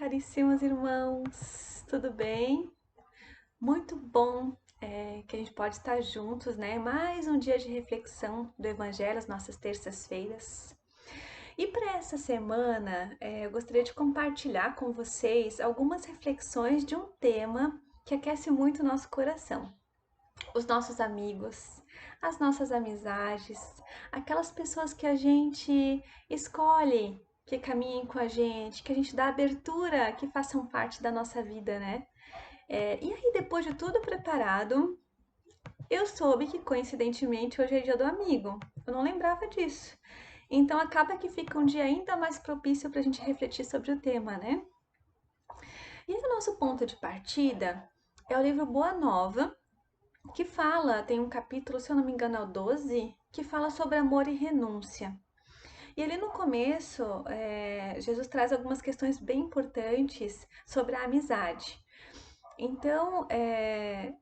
caríssimos irmãos, tudo bem? Muito bom que a gente pode estar juntos, né? Mais um dia de reflexão do Evangelho, as nossas terças-feiras. E para essa semana, eu gostaria de compartilhar com vocês algumas reflexões de um tema que aquece muito o nosso coração. Os nossos amigos, as nossas amizades, aquelas pessoas que a gente escolhe que caminhem com a gente, que a gente dá abertura, que façam parte da nossa vida, né? E aí, depois de tudo preparado, eu soube que coincidentemente hoje é dia do amigo. Eu não lembrava disso. Então acaba que fica um dia ainda mais propício para a gente refletir sobre o tema, né? E aí, o nosso ponto de partida é o livro Boa Nova, que fala, tem um capítulo, se eu não me engano, é o 12, que fala sobre amor e renúncia. E ali no começo, Jesus traz algumas questões bem importantes sobre a amizade. Então,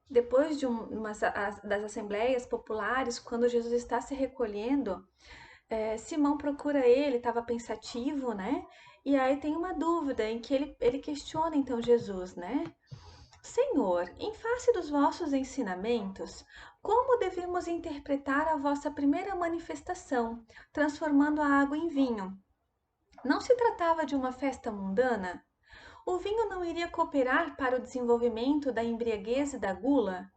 depois de das assembleias populares, quando Jesus está se recolhendo, Simão procura ele, estava pensativo, né? E aí tem uma dúvida em que ele questiona então Jesus, né? Senhor, em face dos vossos ensinamentos, como devemos interpretar a vossa primeira manifestação, transformando a água em vinho? Não se tratava de uma festa mundana? O vinho não iria cooperar para o desenvolvimento da embriaguez e da gula?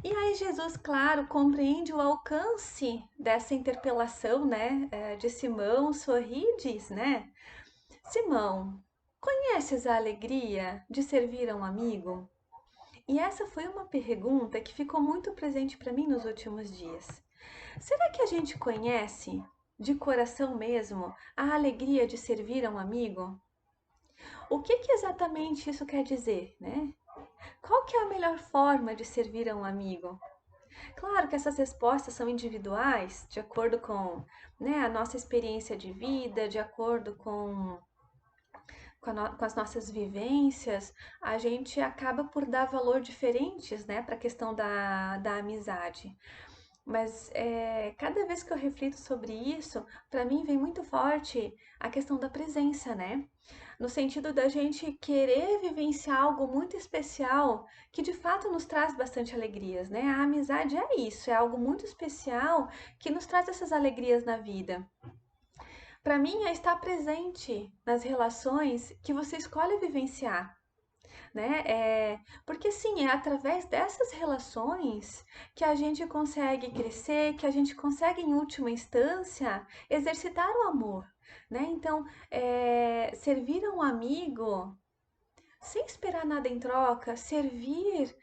E aí Jesus, claro, compreende o alcance dessa interpelação, né, de Simão, sorri e diz, né, Simão, conheces a alegria de servir a um amigo? E essa foi uma pergunta que ficou muito presente para mim nos últimos dias. Será que a gente conhece, de coração mesmo, a alegria de servir a um amigo? O que exatamente isso quer dizer, né? Qual que é a melhor forma de servir a um amigo? Claro que essas respostas são individuais, de acordo com, né, a nossa experiência de vida, de acordo com as nossas vivências, a gente acaba por dar valor diferentes, né, para a questão da amizade. Mas cada vez que eu reflito sobre isso, para mim vem muito forte a questão da presença, né? No sentido da gente querer vivenciar algo muito especial que de fato nos traz bastante alegrias, né? A amizade é isso, é algo muito especial que nos traz essas alegrias na vida. Para mim, é estar presente nas relações que você escolhe vivenciar, né? Porque sim, é através dessas relações que a gente consegue crescer, que a gente consegue, em última instância, exercitar o amor, né? Então, servir a um amigo sem esperar nada em troca, servir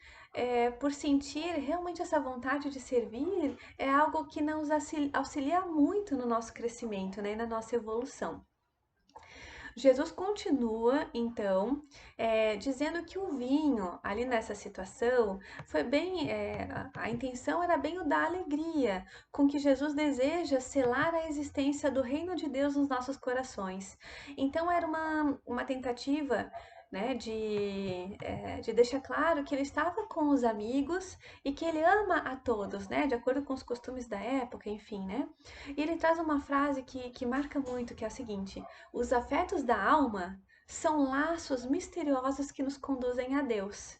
por sentir realmente essa vontade de servir é algo que nos auxilia muito no nosso crescimento, né? Na nossa evolução. Jesus continua, então, dizendo que o vinho, ali nessa situação, foi bem. A intenção era bem o da alegria, com que Jesus deseja selar a existência do reino de Deus nos nossos corações. Então, era uma tentativa. Né, de deixar claro que ele estava com os amigos e que ele ama a todos, né, de acordo com os costumes da época, enfim, né. E ele traz uma frase que marca muito, que é a seguinte: os afetos da alma são laços misteriosos que nos conduzem a Deus.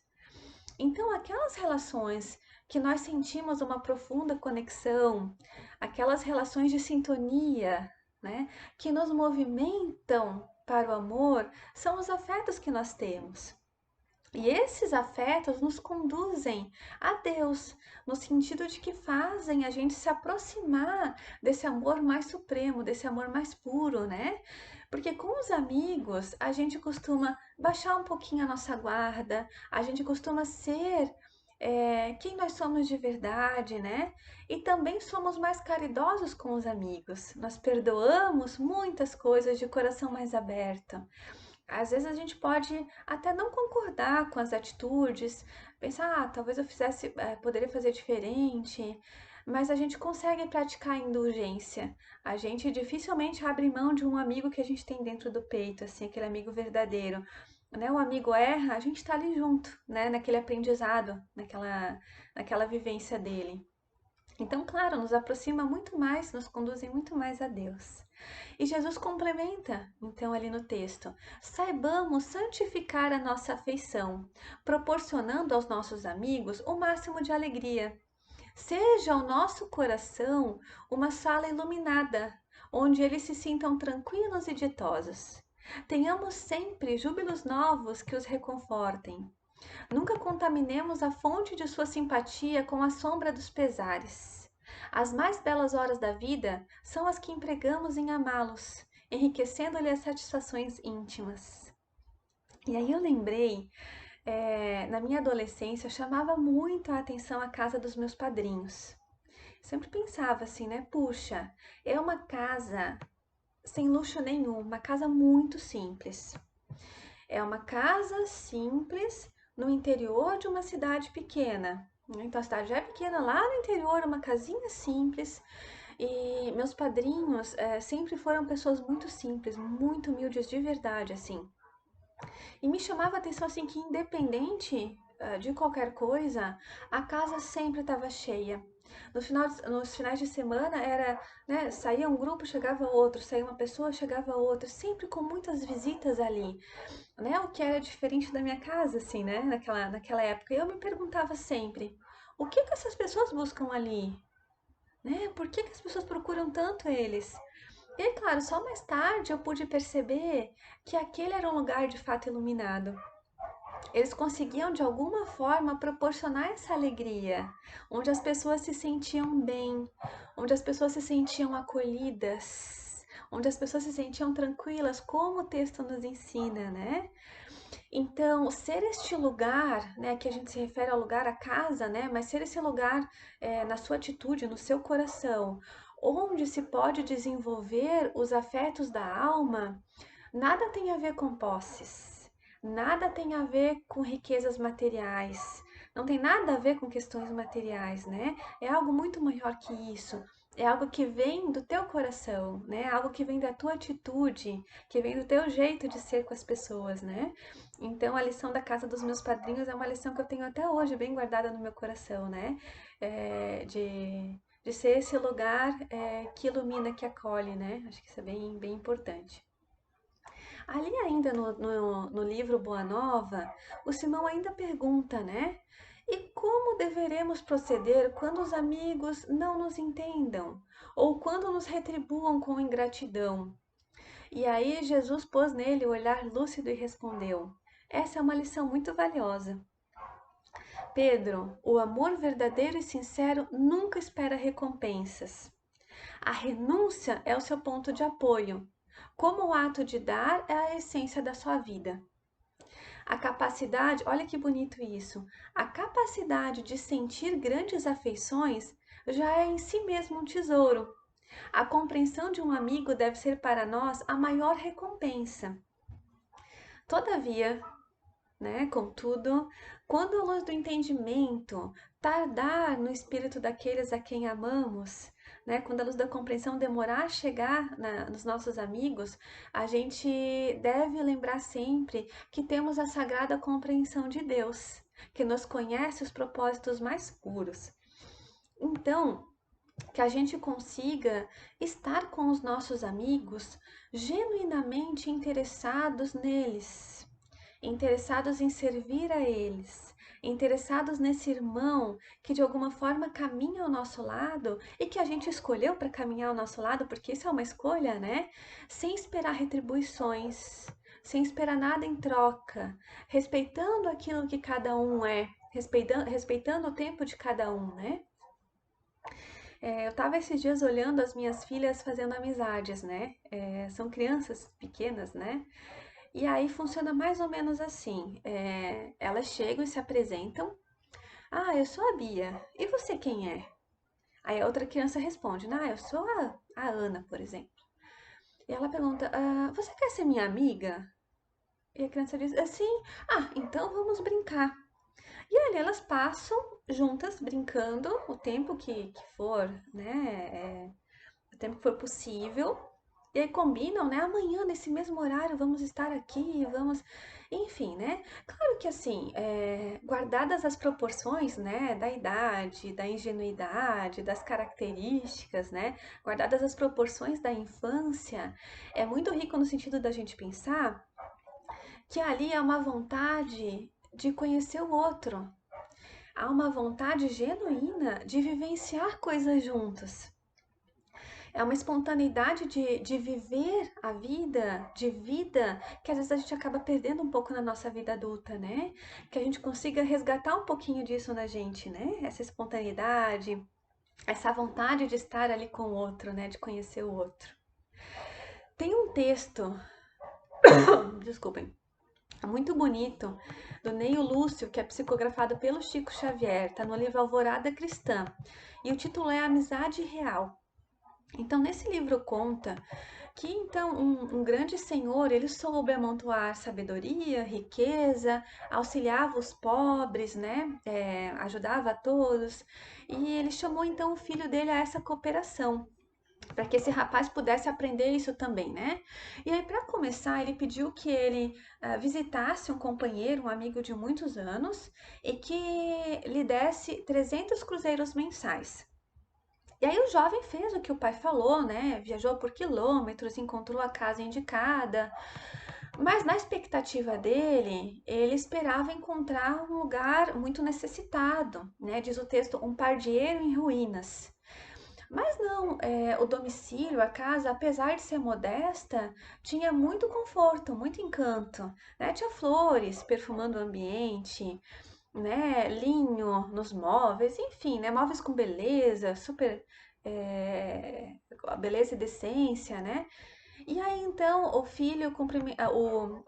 Então, aquelas relações que nós sentimos uma profunda conexão, aquelas relações de sintonia, né, que nos movimentam para o amor, são os afetos que nós temos. E esses afetos nos conduzem a Deus, no sentido de que fazem a gente se aproximar desse amor mais supremo, desse amor mais puro, né? Porque com os amigos a gente costuma baixar um pouquinho a nossa guarda, a gente costuma ser quem nós somos de verdade, né? E também somos mais caridosos com os amigos. Nós perdoamos muitas coisas de coração mais aberto. Às vezes a gente pode até não concordar com as atitudes, pensar, talvez eu fizesse, poderia fazer diferente, mas a gente consegue praticar a indulgência. A gente dificilmente abre mão de um amigo que a gente tem dentro do peito, assim, aquele amigo verdadeiro. Né? O amigo erra, a gente está ali junto, né? Naquele aprendizado, naquela vivência dele. Então, claro, nos aproxima muito mais, nos conduzem muito mais a Deus. E Jesus complementa, então, ali no texto: saibamos santificar a nossa afeição, proporcionando aos nossos amigos o máximo de alegria. Seja o nosso coração uma sala iluminada, onde eles se sintam tranquilos e ditosos. Tenhamos sempre júbilos novos que os reconfortem. Nunca contaminemos a fonte de sua simpatia com a sombra dos pesares. As mais belas horas da vida são as que empregamos em amá-los, enriquecendo-lhe as satisfações íntimas. E aí eu lembrei, na minha adolescência, chamava muito a atenção a casa dos meus padrinhos. Sempre pensava assim, né? Puxa, é uma casa sem luxo nenhum, uma casa muito simples. É uma casa simples no interior de uma cidade pequena. Então a cidade já é pequena, lá no interior, uma casinha simples. E meus padrinhos sempre foram pessoas muito simples, muito humildes de verdade, assim. E me chamava a atenção assim que independente de qualquer coisa, a casa sempre estava cheia. Nos finais de semana era, né, saía um grupo, chegava outro, saía uma pessoa, chegava outra, sempre com muitas visitas ali, né? O que era diferente da minha casa, assim, né? Naquela época. E eu me perguntava sempre, o que que essas pessoas buscam ali? Né? Por que que as pessoas procuram tanto eles? E aí, claro, só mais tarde eu pude perceber que aquele era um lugar de fato iluminado. Eles conseguiam de alguma forma proporcionar essa alegria, onde as pessoas se sentiam bem, onde as pessoas se sentiam acolhidas, onde as pessoas se sentiam tranquilas, como o texto nos ensina, né? Então, ser este lugar, né, que a gente se refere ao lugar, a casa, né, mas ser esse lugar na sua atitude, no seu coração, onde se pode desenvolver os afetos da alma, nada tem a ver com posses, nada tem a ver com riquezas materiais, não tem nada a ver com questões materiais, né? É algo muito maior que isso. É algo que vem do teu coração, né? Algo que vem da tua atitude, que vem do teu jeito de ser com as pessoas, né? Então, a lição da casa dos meus padrinhos é uma lição que eu tenho até hoje bem guardada no meu coração, né? De ser esse lugar que ilumina, que acolhe, né? Acho que isso é bem importante. Ali ainda no livro Boa Nova, o Simão ainda pergunta, né? E como deveremos proceder quando os amigos não nos entendam? Ou quando nos retribuam com ingratidão? E aí Jesus pôs nele o olhar lúcido e respondeu: essa é uma lição muito valiosa. Pedro, o amor verdadeiro e sincero nunca espera recompensas. A renúncia é o seu ponto de apoio, como o ato de dar é a essência da sua vida. A capacidade, olha que bonito isso, a capacidade de sentir grandes afeições já é em si mesmo um tesouro. A compreensão de um amigo deve ser para nós a maior recompensa. Todavia, né, contudo, quando a luz do entendimento tardar no espírito daqueles a quem amamos, né, quando a luz da compreensão demorar a chegar nos nossos amigos, a gente deve lembrar sempre que temos a sagrada compreensão de Deus, que nos conhece os propósitos mais puros. Então, que a gente consiga estar com os nossos amigos genuinamente interessados neles, interessados em servir a eles, interessados nesse irmão que de alguma forma caminha ao nosso lado e que a gente escolheu para caminhar ao nosso lado, porque isso é uma escolha, né? Sem esperar retribuições, sem esperar nada em troca, respeitando aquilo que cada um é, respeitando o tempo de cada um, né? Eu estava esses dias olhando as minhas filhas fazendo amizades, né? São crianças pequenas, né? E aí funciona mais ou menos assim: elas chegam e se apresentam. Ah, eu sou a Bia. E você quem é? Aí a outra criança responde: Ah, eu sou a Ana, por exemplo. E ela pergunta: Você quer ser minha amiga? E a criança diz assim: Ah, então vamos brincar. E ali elas passam juntas brincando o tempo que for, né? O tempo que for possível. E aí combinam, né? Amanhã, nesse mesmo horário, vamos estar aqui, vamos. Enfim, né? Claro que assim, guardadas as proporções, né, da idade, da ingenuidade, das características, né? Guardadas as proporções da infância, é muito rico no sentido da gente pensar que ali há uma vontade de conhecer o outro, há uma vontade genuína de vivenciar coisas juntos. É uma espontaneidade de viver a vida, de vida, que às vezes a gente acaba perdendo um pouco na nossa vida adulta, né? Que a gente consiga resgatar um pouquinho disso na gente, né? Essa espontaneidade, essa vontade de estar ali com o outro, né? De conhecer o outro. Tem um texto, desculpem, muito bonito, do Neio Lúcio, que é psicografado pelo Chico Xavier, está no livro Alvorada Cristã, e o título é Amizade Real. Então, nesse livro conta que então um grande senhor, ele soube amontoar sabedoria, riqueza, auxiliava os pobres, né? Ajudava a todos, e ele chamou então o filho dele a essa cooperação, para que esse rapaz pudesse aprender isso também, né? E aí, para começar, ele pediu que ele visitasse um companheiro, um amigo de muitos anos, e que lhe desse 300 cruzeiros mensais. E aí o jovem fez o que o pai falou, né? Viajou por quilômetros, encontrou a casa indicada, mas na expectativa dele, ele esperava encontrar um lugar muito necessitado, né? Diz o texto, um pardieiro em ruínas. Mas não, o domicílio, a casa, apesar de ser modesta, tinha muito conforto, muito encanto, né? Tinha flores perfumando o ambiente, né? Linho nos móveis, enfim, né? Móveis com beleza, super beleza e decência, né? E aí então o filho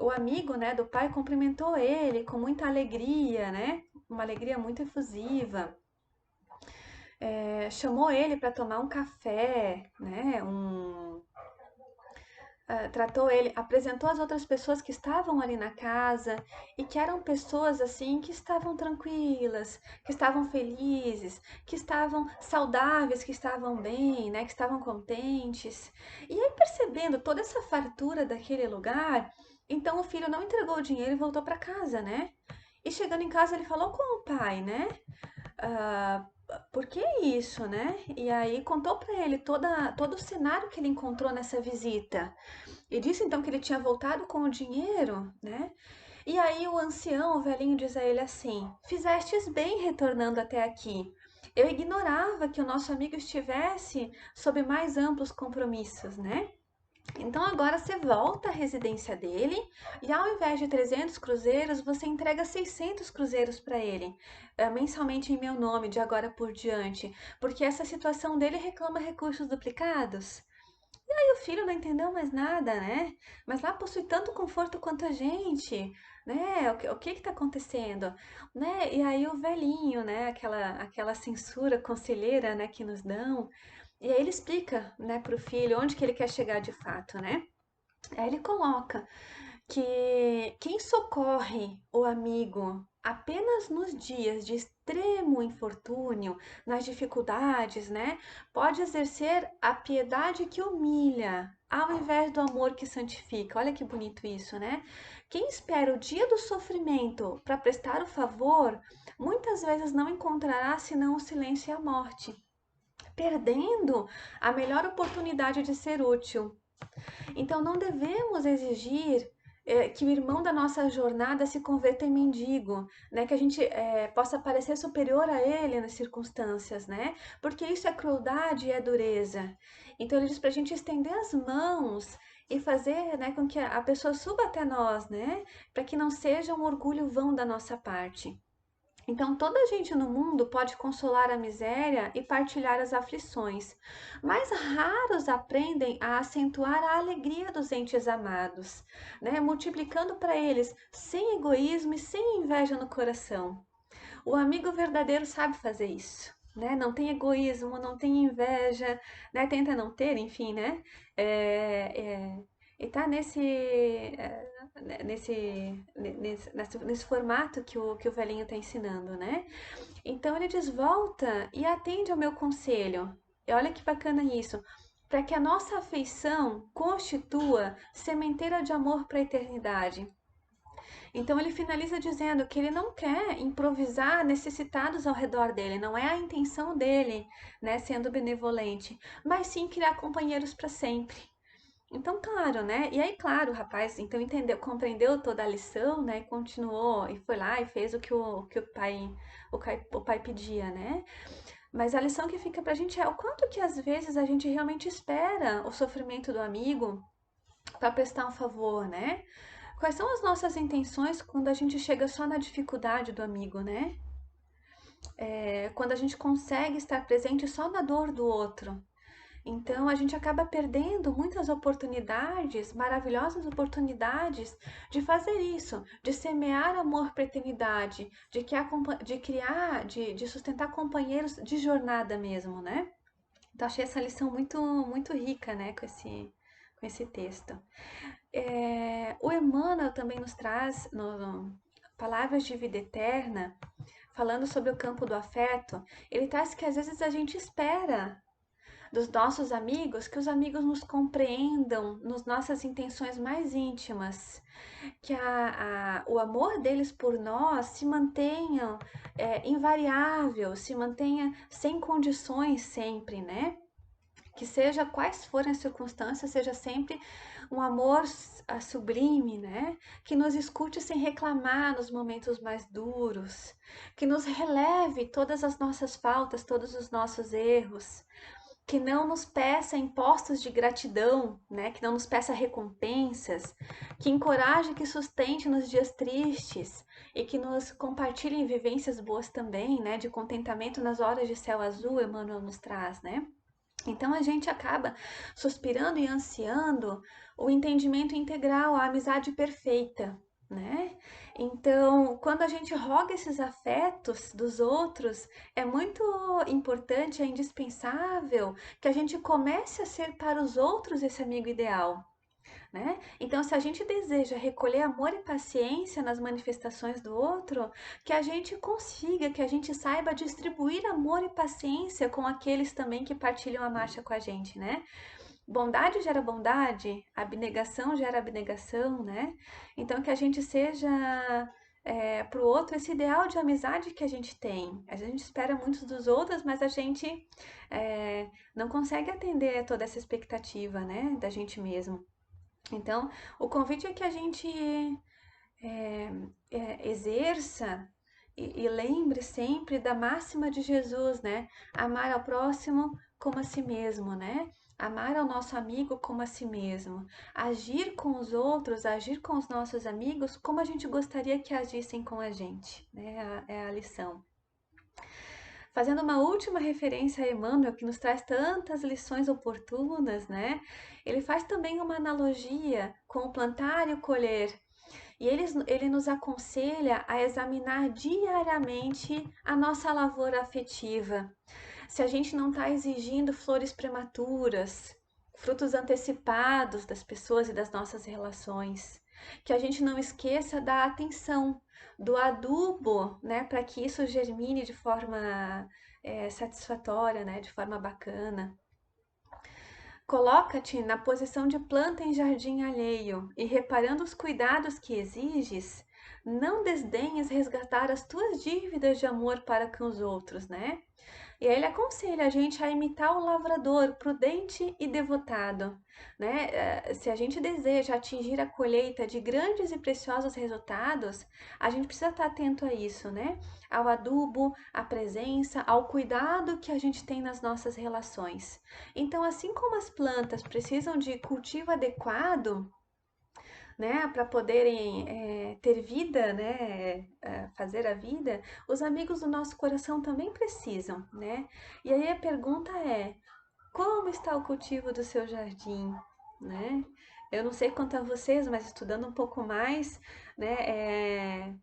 o amigo, né, do pai cumprimentou ele com muita alegria, né? Uma alegria muito efusiva. Chamou ele para tomar um café, né? Tratou ele, apresentou as outras pessoas que estavam ali na casa e que eram pessoas assim que estavam tranquilas, que estavam felizes, que estavam saudáveis, que estavam bem, né, que estavam contentes. E aí percebendo toda essa fartura daquele lugar, então o filho não entregou o dinheiro e voltou para casa, né? E chegando em casa ele falou com o pai, né? Ah, por que isso, né? E aí contou para ele todo o cenário que ele encontrou nessa visita. E disse então que ele tinha voltado com o dinheiro, né? E aí o ancião, o velhinho, diz a ele assim: Fizestes bem retornando até aqui. Eu ignorava que o nosso amigo estivesse sob mais amplos compromissos, né? Então agora você volta à residência dele e ao invés de 300 cruzeiros, você entrega 600 cruzeiros para ele, mensalmente em meu nome, de agora por diante, porque essa situação dele reclama recursos duplicados. E o filho não entendeu mais nada, né? Mas lá possui tanto conforto quanto a gente, né? O que que tá acontecendo, né? E aí o velhinho, né? Aquela censura conselheira, né? Que nos dão. E aí ele explica, né? Pro filho onde que ele quer chegar de fato, né? Aí ele coloca que quem socorre o amigo apenas nos dias de extremo infortúnio, nas dificuldades, né, pode exercer a piedade que humilha, ao invés do amor que santifica. Olha que bonito isso, né? Quem espera o dia do sofrimento para prestar o favor, muitas vezes não encontrará senão o silêncio e a morte, perdendo a melhor oportunidade de ser útil. Então não devemos exigir que o irmão da nossa jornada se converta em mendigo, né? Que a gente possa parecer superior a ele nas circunstâncias, né? Porque isso é crueldade e é dureza. Então ele diz para a gente estender as mãos e fazer, né, com que a pessoa suba até nós, né? Para que não seja um orgulho vão da nossa parte. Então, toda a gente no mundo pode consolar a miséria e partilhar as aflições, mas raros aprendem a acentuar a alegria dos entes amados, né? Multiplicando para eles sem egoísmo e sem inveja no coração. O amigo verdadeiro sabe fazer isso. Né? Não tem egoísmo, não tem inveja, né? Tenta não ter, enfim, né? E tá nesse formato que o velhinho está ensinando, né? Então ele diz: volta e atende ao meu conselho. E olha que bacana isso. para que a nossa afeição constitua sementeira de amor para a eternidade. Então ele finaliza dizendo que ele não quer improvisar necessitados ao redor dele, não é a intenção dele, né, sendo benevolente, mas sim criar companheiros para sempre. Então, claro, né? E aí, claro, o rapaz então entendeu, compreendeu toda a lição, né? Continuou e foi lá e fez o que o pai pedia, né? Mas a lição que fica pra gente é o quanto que às vezes a gente realmente espera o sofrimento do amigo para prestar um favor, né? Quais são as nossas intenções quando a gente chega só na dificuldade do amigo, né? Quando a gente consegue estar presente só na dor do outro. Então a gente acaba perdendo muitas oportunidades, maravilhosas oportunidades de fazer isso, de semear amor para a eternidade, de criar, de sustentar companheiros de jornada mesmo, né? Então achei essa lição muito rica, né, com esse texto. O Emmanuel também nos traz no Palavras de Vida Eterna, falando sobre o campo do afeto, ele traz que às vezes a gente espera dos nossos amigos que os amigos nos compreendam nas nossas intenções mais íntimas, que o amor deles por nós se mantenha invariável, se mantenha sem condições sempre, né? Que seja quais forem as circunstâncias, seja sempre um amor sublime, né? Que nos escute sem reclamar nos momentos mais duros, que nos releve todas as nossas faltas, todos os nossos erros, que não nos peça impostos de gratidão, né? Que não nos peça recompensas, que encoraje, que sustente nos dias tristes e que nos compartilhe vivências boas também, né? De contentamento nas horas de céu azul, Emmanuel nos traz, né? Então a gente acaba suspirando e ansiando o entendimento integral, a amizade perfeita, né? Então, quando a gente roga esses afetos dos outros, é muito importante, é indispensável que a gente comece a ser para os outros esse amigo ideal, né? Então, se a gente deseja recolher amor e paciência nas manifestações do outro, que a gente consiga, que a gente saiba distribuir amor e paciência com aqueles também que partilham a marcha com a gente, né? Bondade gera bondade, abnegação gera abnegação, né? Então, que a gente seja para o outro esse ideal de amizade que a gente tem. A gente espera muito dos outros, mas a gente não consegue atender toda essa expectativa, né, da gente mesmo. Então, o convite é que a gente exerça e lembre sempre da máxima de Jesus, né? Amar ao próximo como a si mesmo, né? Amar ao nosso amigo como a si mesmo. Agir com os outros, agir com os nossos amigos como a gente gostaria que agissem com a gente, né? É a lição. Fazendo uma última referência a Emmanuel, que nos traz tantas lições oportunas, né? Ele faz também uma analogia com o plantar e o colher. E ele nos aconselha a examinar diariamente a nossa lavoura afetiva. Se a gente não está exigindo flores prematuras, frutos antecipados das pessoas e das nossas relações. Que a gente não esqueça da atenção, do adubo, né, para que isso germine de forma satisfatória, né, de forma bacana. Coloca-te na posição de planta em jardim alheio e, reparando os cuidados que exiges, não desdenhes resgatar as tuas dívidas de amor para com os outros, né? E aí ele aconselha a gente a imitar o lavrador prudente e devotado, né? Se a gente deseja atingir a colheita de grandes e preciosos resultados, a gente precisa estar atento a isso, né? Ao adubo, à presença, ao cuidado que a gente tem nas nossas relações. Então, assim como as plantas precisam de cultivo adequado, né, para poderem ter vida, né, fazer a vida, os amigos do nosso coração também precisam, né? E aí a pergunta é: como está o cultivo do seu jardim, né? Eu não sei quanto a vocês, mas estudando um pouco mais, né,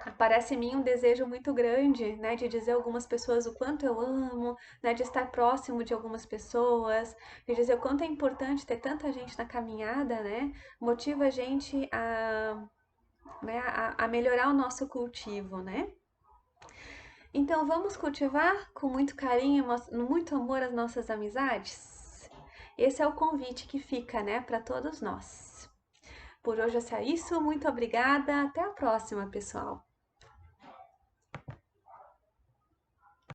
aparece em mim um desejo muito grande, né, de dizer a algumas pessoas o quanto eu amo, né, de estar próximo de algumas pessoas, de dizer o quanto é importante ter tanta gente na caminhada, né, motiva a gente a melhorar o nosso cultivo, né. Então vamos cultivar com muito carinho, muito amor as nossas amizades? Esse é o convite que fica, né, para todos nós. Por hoje é só isso, muito obrigada, até a próxima, pessoal.